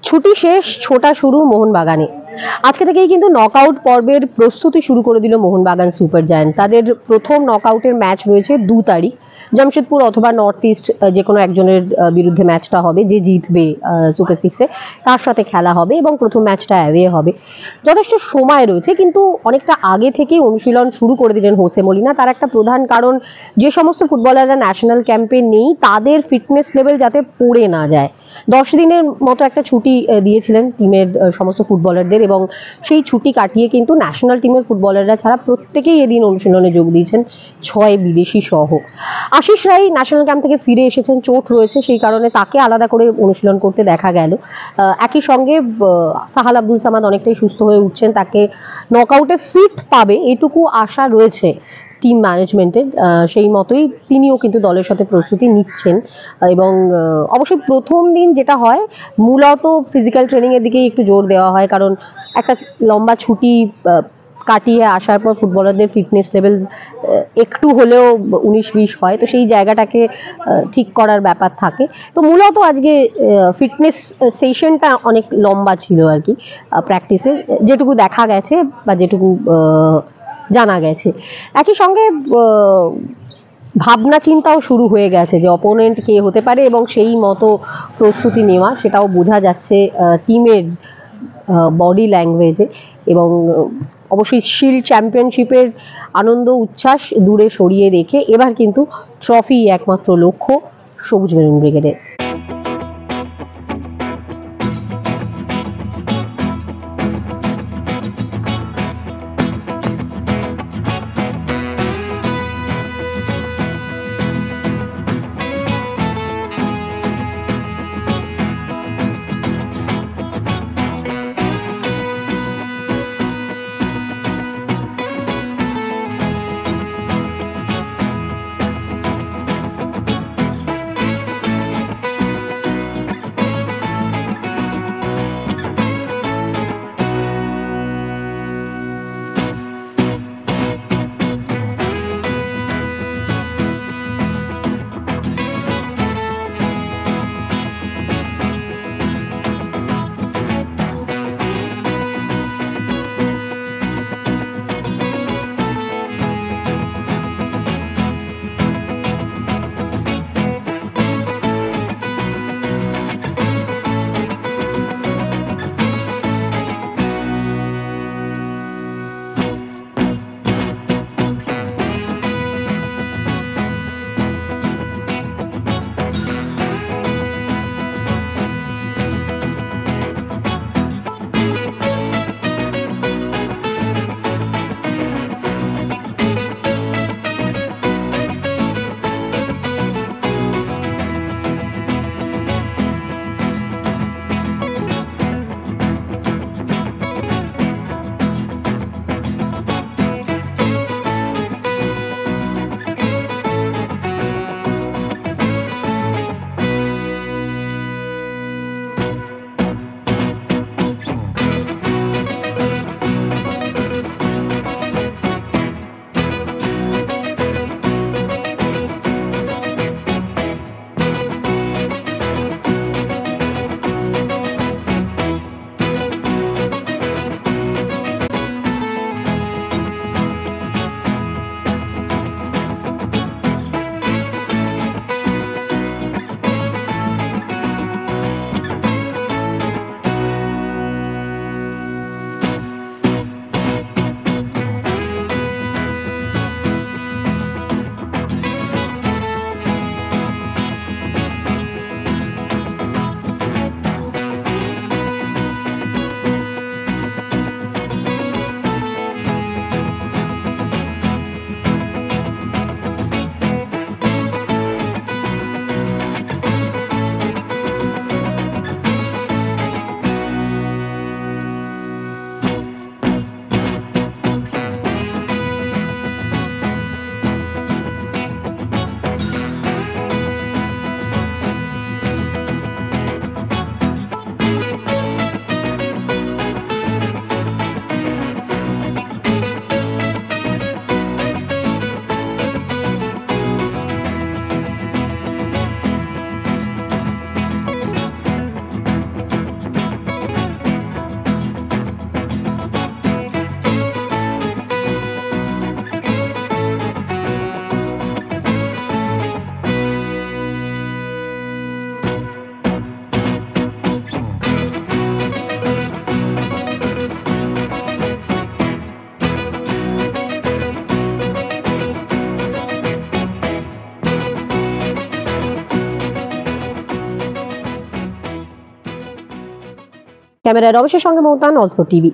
ছুটি শেষ, ছোটা শুরু মোহনবাগানে। আজকে থেকেই কিন্তু নকআউট পর্বের প্রস্তুতি শুরু করে দিল মোহনবাগান সুপার জায়ান্ট। তাদের প্রথম নকআউটের ম্যাচ রয়েছে 2 তারিখ। জামশেদপুর অথবা নর্থ ইস্ট যে কোনো একজনের বিরুদ্ধে ম্যাচটা হবে। যে জিতবে সুপার সিক্সে তার সাথে খেলা হবে এবং প্রথম ম্যাচটা অ্যাওয়ে হবে। যথেষ্ট সময় রয়েছে, কিন্তু অনেকটা আগে থেকেই অনুশীলন শুরু করে দিলেন হোসে মলিনা। তার একটা প্রধান কারণ, যে সমস্ত ফুটবলাররা ন্যাশনাল ক্যাম্পে নেই তাদের ফিটনেস লেভেল যাতে পড়ে না যায়। 10 দিনের মতো একটা ছুটি দিয়েছিলেন টিমের সমস্ত ফুটবলারদের, এবং সেই ছুটি কাটিয়ে কিন্তু ন্যাশনাল টিমের ফুটবলাররা ছাড়া প্রত্যেকেই এদিন অনুশীলনে যোগ দিয়েছেন, 6 বিদেশি সহ। আশিস রায় ন্যাশনাল ক্যাম্প থেকে ফিরে এসেছেন, চোট রয়েছে, সেই কারণে তাকে আলাদা করে অনুশীলন করতে দেখা গেল। একই সঙ্গে সাহাল আব্দুল সামাদ অনেকটাই সুস্থ হয়ে উঠছেন, তাকে নকআউটে ফিট পাবে এটুকু আশা রয়েছে টিম ম্যানেজমেন্টের। সেই মতোই তিনিও কিন্তু দলের সাথে প্রস্তুতি নিচ্ছেন। এবং অবশ্যই প্রথম দিন যেটা হয়, মূলত ফিজিক্যাল ট্রেনিং এর দিকেই একটু জোর দেওয়া হয়, কারণ একটা লম্বা ছুটি কাটিয়ে আসার পর ফুটবলারদের ফিটনেস লেভেল একটু হলেও 19-20 হয়, তো সেই জায়গাটাকে ঠিক করার ব্যাপার থাকে। তো মূলত আজকে ফিটনেস সেশনটা অনেক লম্বা ছিল আর কি, প্র্যাকটিসে যেটুকু দেখা গেছে বা যেটুকু জানা গেছে। একই সঙ্গে ভাবনা চিন্তাও শুরু হয়ে গেছে যে অপোনেন্ট কে হতে পারে, এবং সেই মতো প্রস্তুতি নেওয়া সেটাও বোঝা যাচ্ছে টিমের বডি ল্যাঙ্গুয়েজে। এবং অবশ্যই শিল্ড চ্যাম্পিয়নশিপের আনন্দ উচ্ছ্বাস দূরে সরিয়ে রেখে এবার কিন্তু ট্রফি একমাত্র লক্ষ্য সবুজ মেরুন ব্রিগেডের। ক্যামেরায় রমেশের সঙ্গে মমতা, নজফর টিভি।